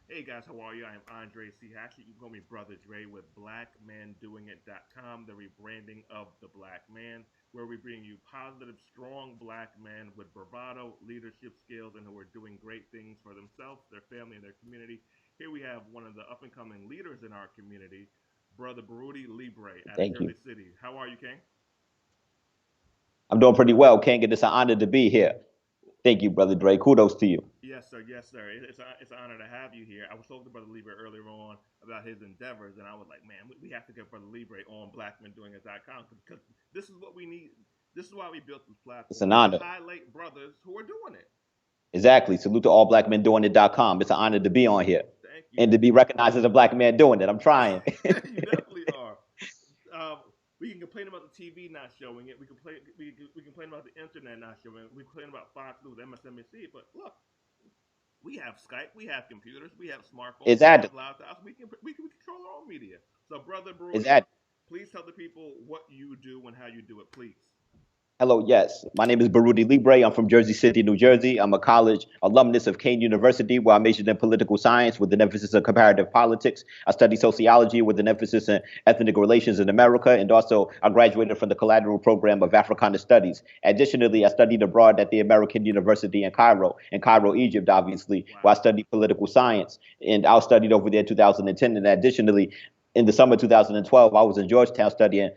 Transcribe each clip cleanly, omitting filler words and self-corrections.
Hey guys, how are you? I am Andre Hatchett. You can call me Brother Dre with BlackManDoingIt.com, the rebranding of the Black Man, where we bring you positive, strong black men with bravado, leadership skills, and who are doing great things for themselves, their family, and their community. Here we have one of the up and coming leaders in our community, Brother Baruti Libre out of Thank you. Jersey City. How are you, King? I'm doing pretty well, King, and it's an honor to be here. Thank you, Brother Dre. Kudos to you. Yes, sir. Yes, sir. It's an honor to have you here. I was talking to Brother Libre earlier on about his endeavors, and I was like, man, we have to get Brother Libre on BlackmenDoingIt.com because this is what we need. This is why we built this It's platform an to honor. highlight brothers who are doing it. Exactly. Salute to all black men doing it.com. It's an honor to be on here Thank you. and to be recognized as a black man doing it. I'm trying. You definitely are. Um, we can complain about the TV not showing it. We complain about the internet not showing it. We complain about Fox News, MSNBC. But look, we have Skype, we have computers, we have smartphones, we Exactly. have laptops. We can control our own media. So, Brother Brody, Exactly. please tell the people what you do and how you do it, please. Hello, yes. My name is Baruti Libre. I'm from Jersey City, New Jersey. I'm a college alumnus of Kane University, where I majored in political science with an emphasis on comparative politics. I studied sociology with an emphasis in ethnic relations in America, and also I graduated from the collateral program of Africana Studies. Additionally, I studied abroad at the American University in Cairo, Egypt, obviously, where I Wow. studied political science, and I studied over there in 2010. And additionally, in the summer of 2012, I was in Georgetown studying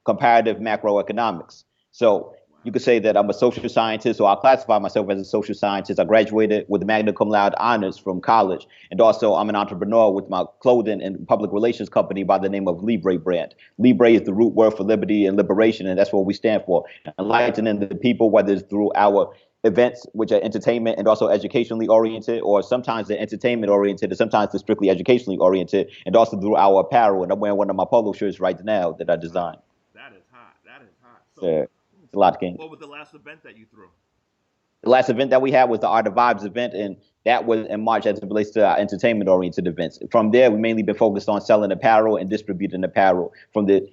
comparative macroeconomics. So you Wow. could say that I'm a social scientist, or I classify myself as a social scientist. I graduated with magna cum laude honors from college, and also I'm an entrepreneur with my clothing and public relations company by the name of Libre Brand. Libre is the root word for liberty and liberation, and that's what we stand for: enlightening the people, whether it's through our events, which are entertainment and also educationally oriented, or sometimes they're entertainment oriented, and sometimes they're strictly educationally oriented, and also through our apparel. And I'm wearing one of my polo shirts right now that I That's hot. designed. That is hot. That is hot. So, So it's a lot, King. what was the last event that you threw? The last event that we had was the Art of Vibes event, and that was in March as it relates to our entertainment oriented events. From there, we mainly been focused on selling apparel and distributing apparel from the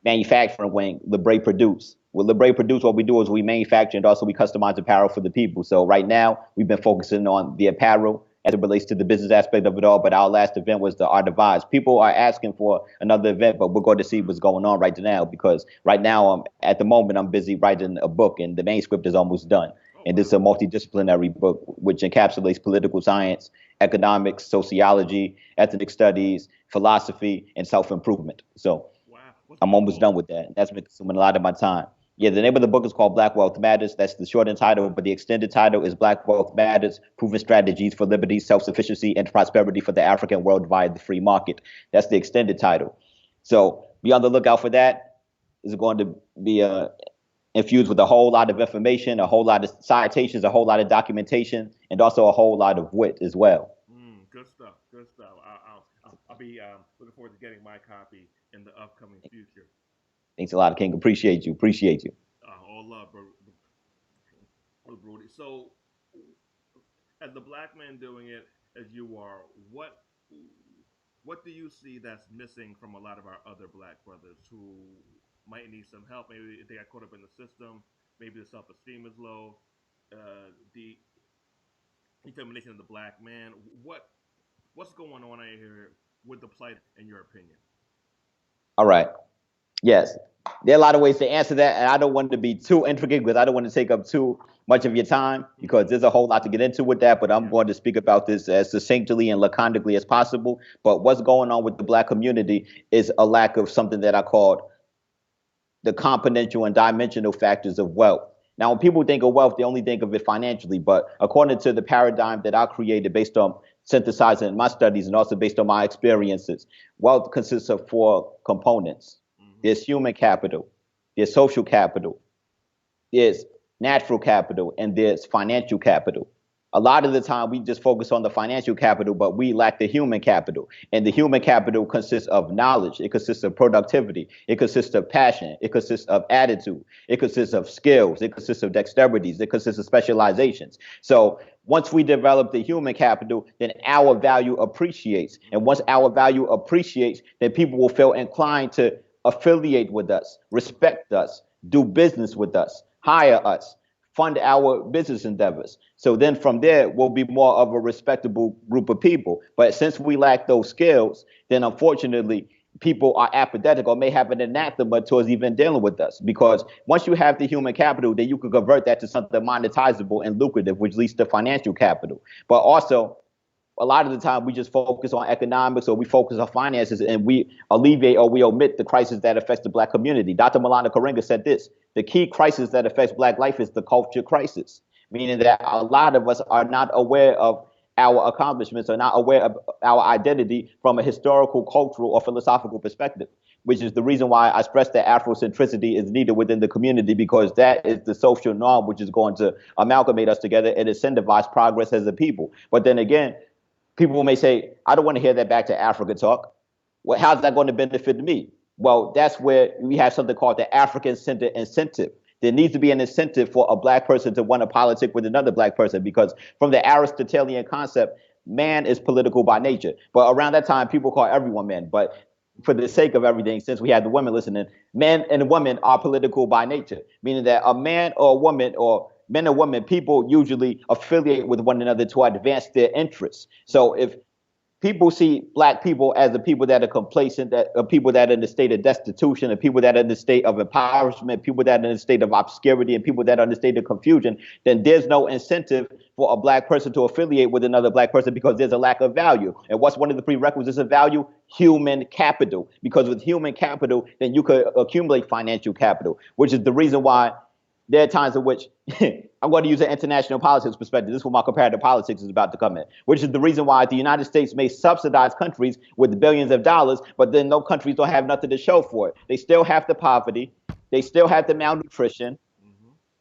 manufacturing wing, Libre Produce. With Libre Produce, what we do is we manufacture and also we customize apparel for the people. So right now, we've been focusing on the apparel as it relates to the business aspect of it all. But our last event was the Art of Vibes. People are asking for another event, but we're going to see Uh-huh. what's going on right now because right now, at the moment, I'm busy writing a book and the manuscript is almost done. Oh And it's wow. a multidisciplinary book which encapsulates political science, economics, sociology, ethnic studies, philosophy, and self improvement. So Wow. What's the I'm book almost called? done with that. That's been consuming a lot of my time. Yeah, the name of the book is called Black Wealth Matters. That's the shortened title, but the extended title is Black Wealth Matters: Proven Strategies for Liberty, Self-Sufficiency, and Prosperity for the African World via the Free Market. That's the extended title. So be on the lookout for that. It's going to be infused with a whole lot of information, a whole lot of citations, a whole lot of documentation, and also a whole lot of wit as well. Good stuff. Good stuff. I'll be looking forward to getting my copy in the upcoming future. Thanks a lot, King. Appreciate you. Appreciate you. All love, bro, Brody. So, as the black man doing it as you are, what do you see that's missing from a lot of our other black brothers who might need some help? Maybe they got caught up in the system. Maybe the self esteem is low. The determination of the black man. What's going on out here with the plight, in your opinion? All right. Yes, there are a lot of ways to answer that, and I don't want to be too intricate because I don't want to take up too much of your time because Mm-hmm. there's a whole lot to get into with that. But I'm Yes. going to speak about this as succinctly and laconically as possible. But what's going on with the black community is a lack of something that I called the componential and dimensional factors of wealth. Now, when people think of wealth, they only think of it financially. But according to the paradigm that I created based on synthesizing my studies and also based on my experiences, wealth consists of four components. Mm-hmm. There's human capital, there's social capital, there's natural capital, and there's financial capital. A lot of the time, we just focus on the financial capital, but we lack the human capital. And the human capital consists of knowledge, it consists of productivity, it consists of passion, it consists of attitude, it consists of skills, it consists of dexterities, it consists of specializations. So once we develop the human capital, then our value appreciates. And once Mm-hmm. our value appreciates, then people will feel inclined to affiliate with us, respect us, do business with us, hire us, fund our business endeavors. So then from there, we'll be more of a respectable group of people. But since we lack those skills, then unfortunately, people are apathetic or may have an anathema towards even dealing with us. Because once you have the human capital, then you can convert that to something monetizable and lucrative, which leads to financial capital. But also, a lot of the time we just focus on economics or we focus on finances and we alleviate or we omit the crisis that affects the black community. Dr. Malana Karenga said this: the key crisis that affects black life is the culture crisis, meaning that a lot of us are not aware of our accomplishments, are not aware of our identity from a historical, cultural, or philosophical perspective, which is the reason why I stress that Afrocentricity is needed within the community, because that is the social norm which is going to amalgamate us together and incentivize progress as a people. But then again, people may say, I don't want to hear that back to Africa talk. Well, how's that going to benefit me? Well, that's where we have something called the African-centered incentive. There needs to be an incentive for a black person to want to politic with another black person, because from the Aristotelian concept, man is political by nature. But around that time, people call everyone men. But for the sake of everything, since we have the women listening, men and women are political by nature, meaning that a man or a woman, or men and women, people usually affiliate with one another to advance their interests. So if people see black people as the people that are complacent, that are people that are in the state of destitution, and people that are in the state of impoverishment, people that are in the state of obscurity, and people that are in the state of confusion, then there's no incentive for a black person to affiliate with another black person, because there's a lack of value. And what's one of the prerequisites of value? Human capital. Because with human capital, then you could accumulate financial capital, which is the reason why there are times in which I'm going to use an international politics perspective. This is where my comparative politics is about to come in, which is the reason why the United States may subsidize countries with billions of dollars, but then no countries don't have nothing to show for it. They still have the poverty. They still have the malnutrition.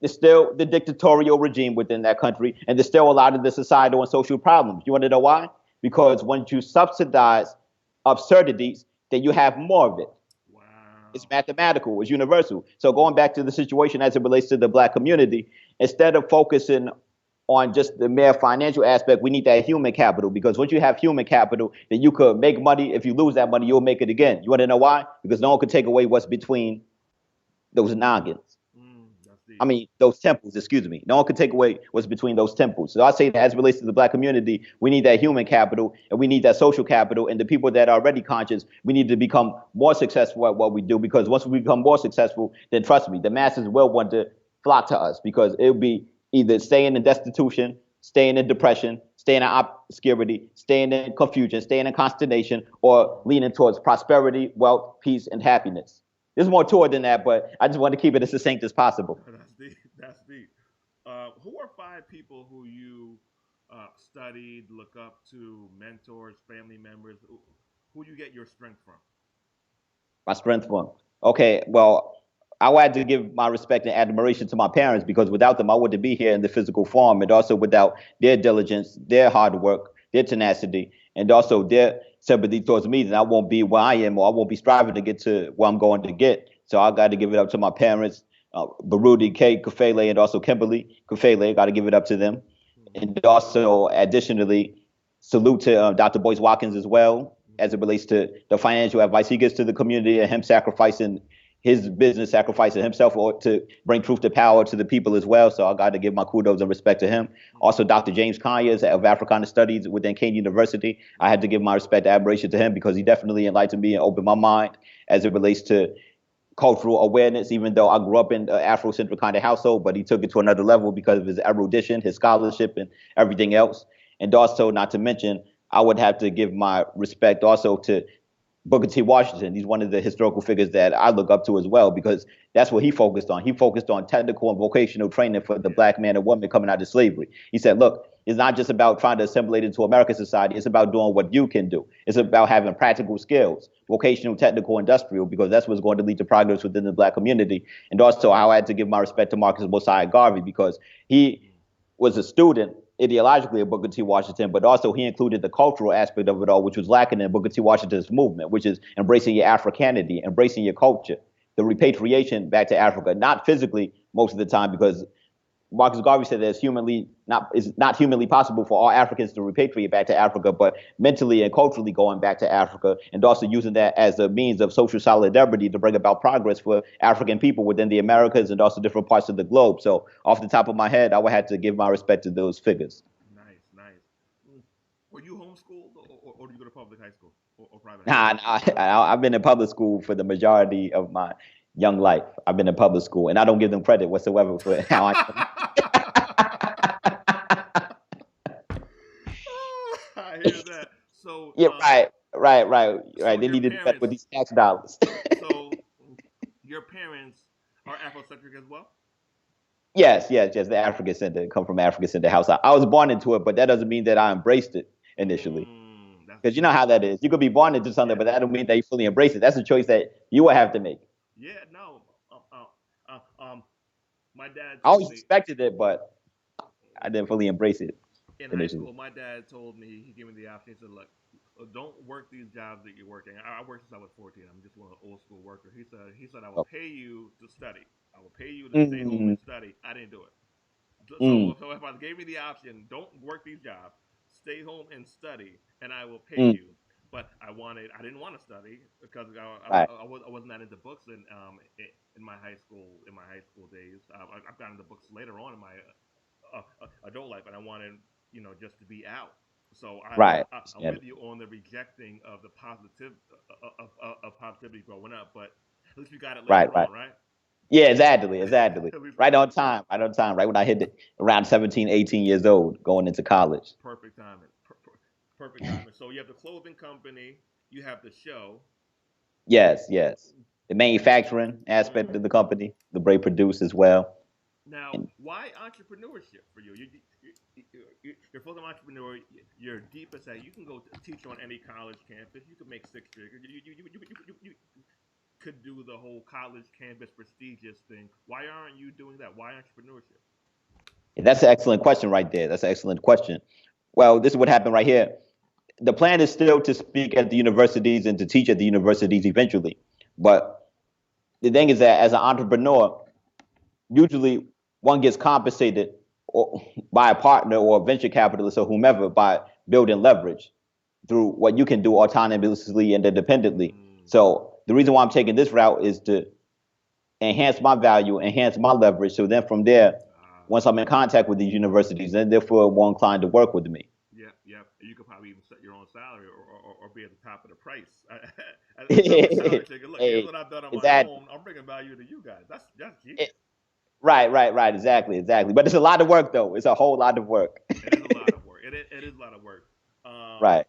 There's still the dictatorial regime within that country, and there's still a lot of the societal and social problems. You want to know why? Because once you subsidize absurdities, then you have more of it. It's mathematical, it's universal. So going back to the situation as it relates to the black community, instead of focusing on just the mere financial aspect, we need that human capital, because once you have human capital, then you could make money. If you lose that money, you'll make it again. You want to know why? Because no one can take away what's between those noggins. I mean, those temples, excuse me. No one can take away what's between those temples. So I say that as it relates to the black community, we need that human capital and we need that social capital. And the people that are already conscious, we need to become more successful at what we do, because once we become more successful, then trust me, the masses will want to flock to us, because it'll be either staying in destitution, staying in depression, staying in obscurity, staying in confusion, staying in consternation, or leaning towards prosperity, wealth, peace, and happiness. There's more to it than that, but I just want to keep it as succinct as possible. That's deep. That's deep. Who are 5 people who you studied, look up to, mentors, family members? Who you get your strength from? My strength from. Okay, well, I had to give my respect and admiration to my parents, because without them, I wouldn't be here in the physical form, and also without their diligence, their hard work, their tenacity, and also their sympathy towards me, then I won't be where I am, or I won't be striving to get to where I'm going to get. So I got to give it up to my parents, Baruti Kafele, and also Kimberly Kafele. Got to give it up to them. And also, additionally, salute to Dr. Boyce Watkins as well, as it relates to the financial advice he gives to the community, and him sacrificing his business, sacrificing himself to bring truth to power to the people as well. So I got to give my kudos and respect to him. Also, Dr. James Conyers of Africana Studies within Kane University. I had to give my respect and admiration to him, because he definitely enlightened me and opened my mind as it relates to cultural awareness, even though I grew up in an Afrocentric kind of household, but he took it to another level because of his erudition, his scholarship, and everything else. And also, not to mention, I would have to give my respect also to Booker T. Washington. He's one of the historical figures that I look up to as well, because that's what he focused on. He focused on technical and vocational training for the black man and woman coming out of slavery. He said, look, it's not just about trying to assimilate into American society. It's about doing what you can do. It's about having practical skills, vocational, technical, industrial, because that's what's going to lead to progress within the black community. And also, I had to give my respect to Marcus Mosiah Garvey, because he was a student ideologically of Booker T. Washington, but also he included the cultural aspect of it all, which was lacking in Booker T. Washington's movement, which is embracing your Africanity, embracing your culture, the repatriation back to Africa, not physically most of the time, because Marcus Garvey said that it's not humanly possible for all Africans to repatriate back to Africa, but mentally and culturally going back to Africa, and also using that as a means of social solidarity to bring about progress for African people within the Americas and also different parts of the globe. So, off the top of my head, I would have to give my respect to those figures. Nice, nice. Mm. Were you homeschooled, or do you go to public high school or private high Nah, school? nah, I've been in public school for the majority of my young life. I've been in public school, and I don't give them credit whatsoever for how I. I hear that. So, Yeah, right. so They your need to do better parents, with these tax dollars. so your parents are Afrocentric as well. Yes. The African Center come from African Center house. I was born into it, but that doesn't mean that I embraced it initially. That's Because you know how that is. You could be born into something, yeah, but that don't mean that you fully embrace it. That's a choice that you will have to make. yeah. No, my dad I told always me respected it, but I didn't fully embrace it in high initially. school. My dad told me, he gave me the option. He said, "Look, don't work these jobs that you're working. I worked since I was 14. I'm just one old school worker." He said, "I will Oh. pay you to study. I will pay you to stay home Mm, and study." I didn't do it. mm, So if I gave me the option, don't work these jobs, stay home and study, and I will pay mm, you. But I didn't want to study because right, I wasn't that into books in my high school days. I've gotten into books later on in my adult life, and I wanted just to be out. So right. I'm Understand with it. you on the rejecting of the of positivity growing up, but at least we got it Right, later right. on, right? Yeah, exactly. At least Right on time, right when I hit it around 17, 18 years old, going into college. perfect timing. Perfect timing. So you have the clothing company, you have the show. Yes. The manufacturing aspect of the Hmm. company, the Bray produce as well. Now, And why entrepreneurship for you? You're a full-time entrepreneur. You're deep as that. You can go teach on any college campus. You could make six figures. You could do the whole college campus prestigious thing. Why aren't you doing that? Why entrepreneurship? that's an excellent question right there. That's an excellent question. Well, this is what happened right here. The plan is still to speak at the universities and to teach at the universities eventually. But the thing is that as an entrepreneur, usually one gets compensated or, by a partner or a venture capitalist or whomever by building leverage through what you can do autonomously and independently. Mm, So the reason why I'm taking this route is to enhance my value, enhance my leverage. So then from there, ah, once I'm in contact with these universities, then therefore more inclined to work with me. yeah. You could probably even set your own salary or be at the top of the price. As I'm a salary taker, look, here's Hey, what I've done on is my that own. I'm bringing value to you guys. That's it, genius. right, exactly. But it's a lot of work though. It's a whole lot of work. It is a lot of work. It is a lot of work. Um, Right.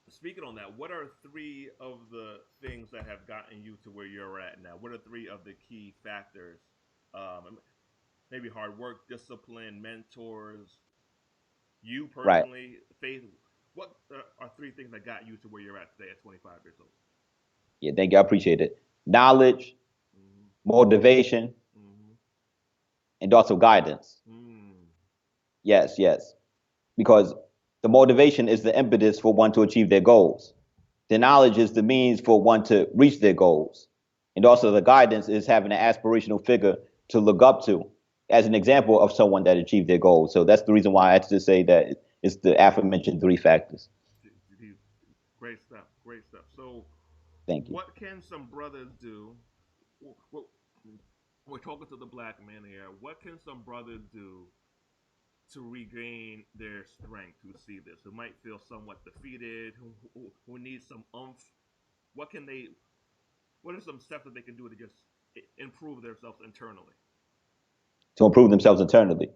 Speaking on that, what are three of the things that have gotten you to where you're at now? What are three of the key factors? Maybe hard work, discipline, mentors, you Right. personally, faith. What are three things that got you to where you're at today at 25 years old? Yeah, thank you. I appreciate it. Knowledge, Mm-hmm. motivation, Mm-hmm. and also guidance. Mm. Yes. Because the motivation is the impetus for one to achieve their goals. The knowledge is the means for one to reach their goals. And also the guidance is having an aspirational figure to look up to as an example of someone that achieved their goals. So that's the reason why I had to say that it's the aforementioned three factors. Great stuff. Great stuff. So, Thank you. what can some brothers do? We're talking to the black man here. What can some brothers do to regain their strength who see this, who might feel somewhat defeated, who need some oomph? What can they? What are some steps that they can do to just improve themselves internally? To improve themselves internally.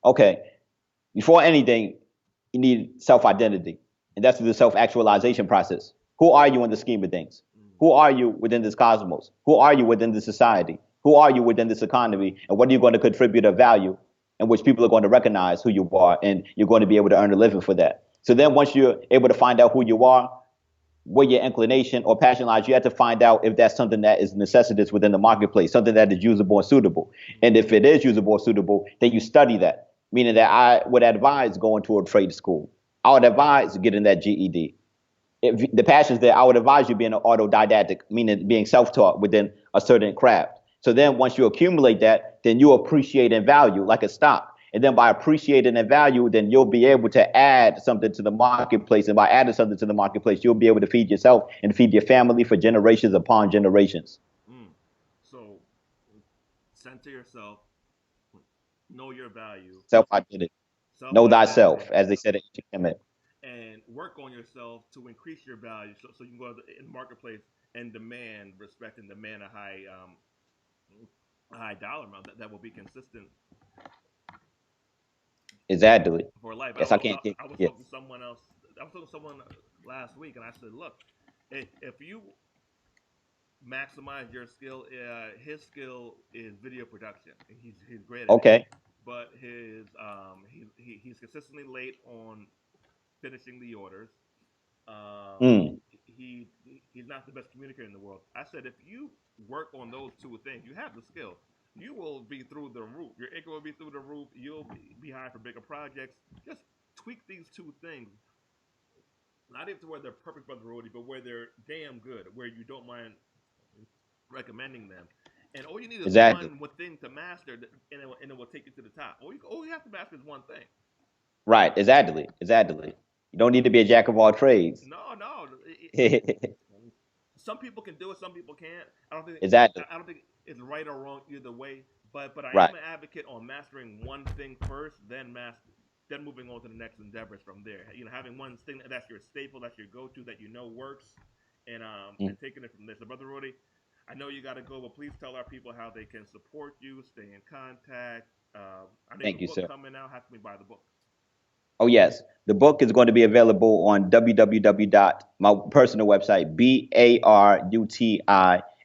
Okay. Before anything, you need self-identity. And that's through the self-actualization process. Who are you in the scheme of things? Mm, Who are you within this cosmos? Who are you within this society? Who are you within this economy? And what are you going to contribute of value in which people are going to recognize who you are and you're going to be able to earn a living for that. So then once you're able to find out who you are, where your inclination or passion lies, you have to find out if that's something that is necessitous within the marketplace, something that is usable and suitable. And mm, if it is usable or suitable, then you study that. Meaning that I would advise going to a trade school. I would advise getting that GED. If the passion's there, I would advise you being an autodidactic, meaning being self-taught within a certain craft. So then once you accumulate that, then you appreciate and value like a stock. And then by appreciating and value, then you'll be able to add something to the marketplace. And by adding something to the marketplace, you'll be able to feed yourself and feed your family for generations upon generations. Mm. So center yourself, know your value, Self identity. self Know thyself, identity, as they said in ancient Kemet. and work on yourself to increase your value so you can go out in the marketplace and demand respect and demand a high dollar amount that will be consistent Exactly. for life. Yes, I can't get. I was Yes. talking to someone else. I was talking to someone last week, and I said, "Look, if you maximize your skill, his skill is video production. He's great at it, Okay. but he's consistently late on finishing the orders. Mm. He's not the best communicator in the world. I said, if you work on those two things, you have the skill. You will be through the roof. Your income will be through the roof. You'll be hired for bigger projects. Just tweak these two things. Not even to where they're perfect, Brother Rudy, but where they're damn good, where you don't mind recommending them. And all you need is Exactly. one thing to master, and it will take you to the top. All you have to master is one thing. Right. Exactly. Exactly. You don't need to be a jack of all trades. No, no. Some people can do it, some people can't. Exactly. I don't think it's right or wrong either way. But I Right. am an advocate on mastering one thing first, then moving on to the next endeavors from there. You know, having one thing that's your staple, that's your go-to, that you know works, Mm. and taking it from there. So, Brother Rudy, I know you got to go, but please tell our people how they can support you, stay in contact. I know you Thank have a you, book sir. coming out. How can we buy the book? Oh, yes. The book is going to be available on www. My personal website,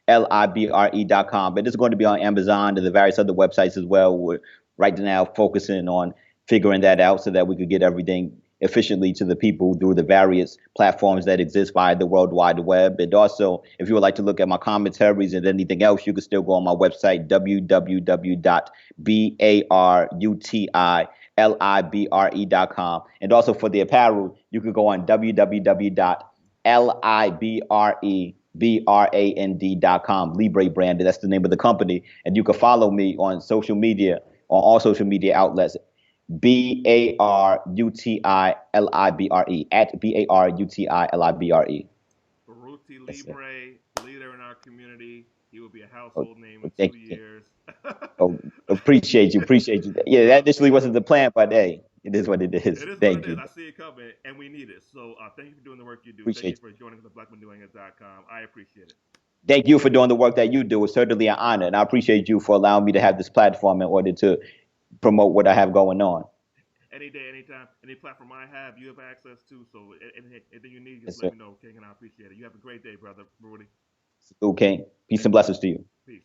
BARUTILIBRE.com. But it's going to be on Amazon and the various other websites as well. We're right now focusing on figuring that out so that we could get everything efficiently to the people through the various platforms that exist via the World Wide Web. And also, if you would like to look at my commentaries and anything else, you can still go on my website, www.baruti.com. And also for the apparel, you can go on www.librebrand.com. Libre Brand, that's the name of the company. And you can follow me on social media, on all social media outlets. BARUTILIBRE at BARUTILIBRE. Baruti That's it. Libre, leader in our community. He will be a Oh, household name in oh, two thank you. years. Oh, appreciate you. Appreciate you. Yeah, that initially wasn't the plan, but hey, it is what it is. It is what it Thank is. you. I see it coming, and we need it. So thank you for doing the work you do. Thank you Appreciate for joining the blackmandoingit.com. I appreciate it. you. Thank you for doing the work that you do. It's certainly an honor, and I appreciate you for allowing me to have this platform in order to promote what I have going on. Any day, anytime, any platform I have, you have access to. So anything you need, just Yes, let sir. me know, King, and I appreciate it. You have a great day, brother Rudy. Okay. Peace and blessings to you. Peace.